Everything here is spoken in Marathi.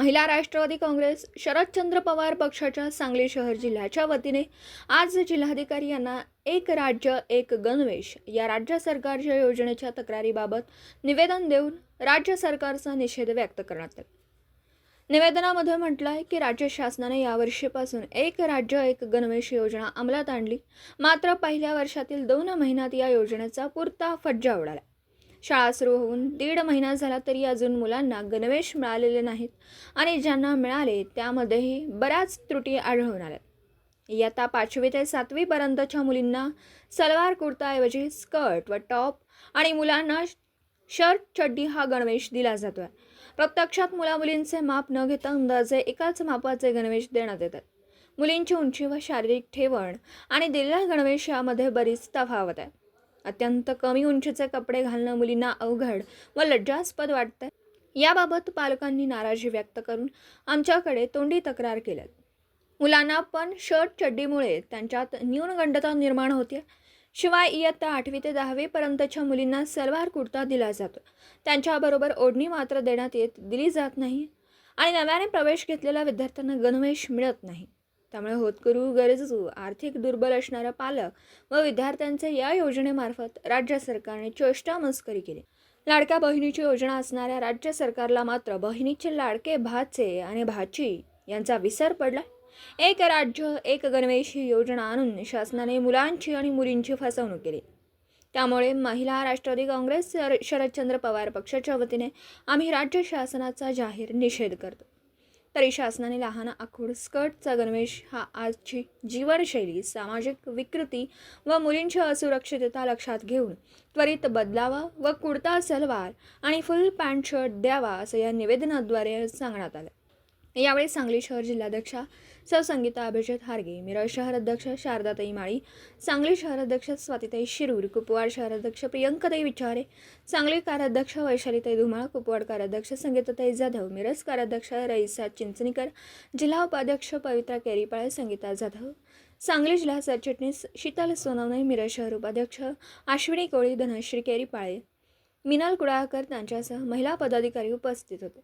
महिला राष्ट्रवादी काँग्रेस शरदचंद्र पवार पक्षाच्या सांगली शहर जिल्ह्याच्या वतीने आज जिल्हाधिकारी यांना एक राज्य एक गणवेश या राज्य सरकारच्या योजनेच्या तक्रारीबाबत निवेदन देऊन राज्य सरकारचा निषेध व्यक्त करण्यात आला। निवेदनामध्ये म्हटलं आहे की राज्य शासनाने यावर्षीपासून एक राज्य एक गणवेश योजना अंमलात आणली, मात्र पहिल्या वर्षातील 2 महिन्यात या योजनेचा पुरता फज्जा उडाला। शाळा सुरू होऊन 1.5 महिना झाला तरी अजून मुलांना गणवेश मिळालेले नाहीत आणि ज्यांना मिळाले त्यामध्येही बऱ्याच त्रुटी आढळून आल्या। इयत्ता 5वी ते 7वी पर्यंतच्या मुलींना सलवार कुर्ताऐवजी स्कर्ट व टॉप आणि मुलांना शर्ट चड्डी हा गणवेश दिला जातोय। प्रत्यक्षात मुला-मुलींचे माप न घेता अंदाजे एकाच मापाचे गणवेश देण्यात येतात। मुलींची उंची व शारीरिक ठेवण आणि दिलेल्या गणवेश यामध्ये बरीच तफावत आहे। अत्यंत कमी उंचीचे कपडे घालणं मुलींना अवघड व लज्जास्पद वाटते। याबाबत पालकांनी नाराजी व्यक्त करून आमच्याकडे तोंडी तक्रार केली। मुलांना पण शर्ट चड्डीमुळे त्यांच्यात न्यूनगंडता निर्माण होते। शिवाय इयत्ता 8वी ते 10वी पर्यंतच्या मुलींना सलवार कुर्ता दिला जातो, त्यांच्याबरोबर ओढणी मात्र देण्यात दिली जात नाही आणि नव्याने प्रवेश घेतलेल्या विद्यार्थ्यांना गणवेश मिळत नाही। त्यामुळे होतकरू गरजू आर्थिक दुर्बल असणाऱ्या पालक व विद्यार्थ्यांचे या योजनेमार्फत राज्य सरकारने चेष्टा-मस्करी केली। लाडक्या बहिणीची योजना असणाऱ्या राज्य सरकारला मात्र बहिणीचे लाडके भाचे आणि भाची यांचा विसर पडला। एक राज्य एक गणवेश ही योजना आणून शासनाने मुलांची आणि मुलींची फसवणूक केली। त्यामुळे महिला राष्ट्रवादी काँग्रेस शरदचंद्र पवार पक्षाच्या वतीने आम्ही राज्य शासनाचा जाहीर निषेध करतो। तरी शासनाने लहान आखूड स्कर्टचा गणवेश हा आजची जीवनशैली, सामाजिक विकृती व मुलींची असुरक्षितता लक्षात घेऊन त्वरित बदलावा व कुर्ता सलवार आणि फुल पॅन्ट शर्ट द्यावा असं या निवेदनाद्वारे सांगण्यात आलं। यावेळी सांगली शहर जिल्हाध्यक्षा सौ संगीता अभिजित हार्गे, मिरज शहर अध्यक्ष शारदाताई माळी, सांगली शहर अध्यक्ष स्वातीताई शिरूर, कुपवाड शहर अध्यक्ष प्रियंकाताई विचारे, सांगली कार्याध्यक्ष वैशालीताई धुमाळ, कुपवाड कार्याध्यक्ष संगीताताई जाधव, मिरज कार्याध्यक्ष रईसा चिंचणीकर, जिल्हा उपाध्यक्ष पवित्रा केरीपाळे, संगीता जाधव, सांगली जिल्हा सरचिटणीस शीतल सोनवणे, मिरज शहर उपाध्यक्ष अश्विनी कोळी, धनश्री केरीपाळे, मिनल कुडाळकर त्यांच्यासह महिला पदाधिकारी उपस्थित होते।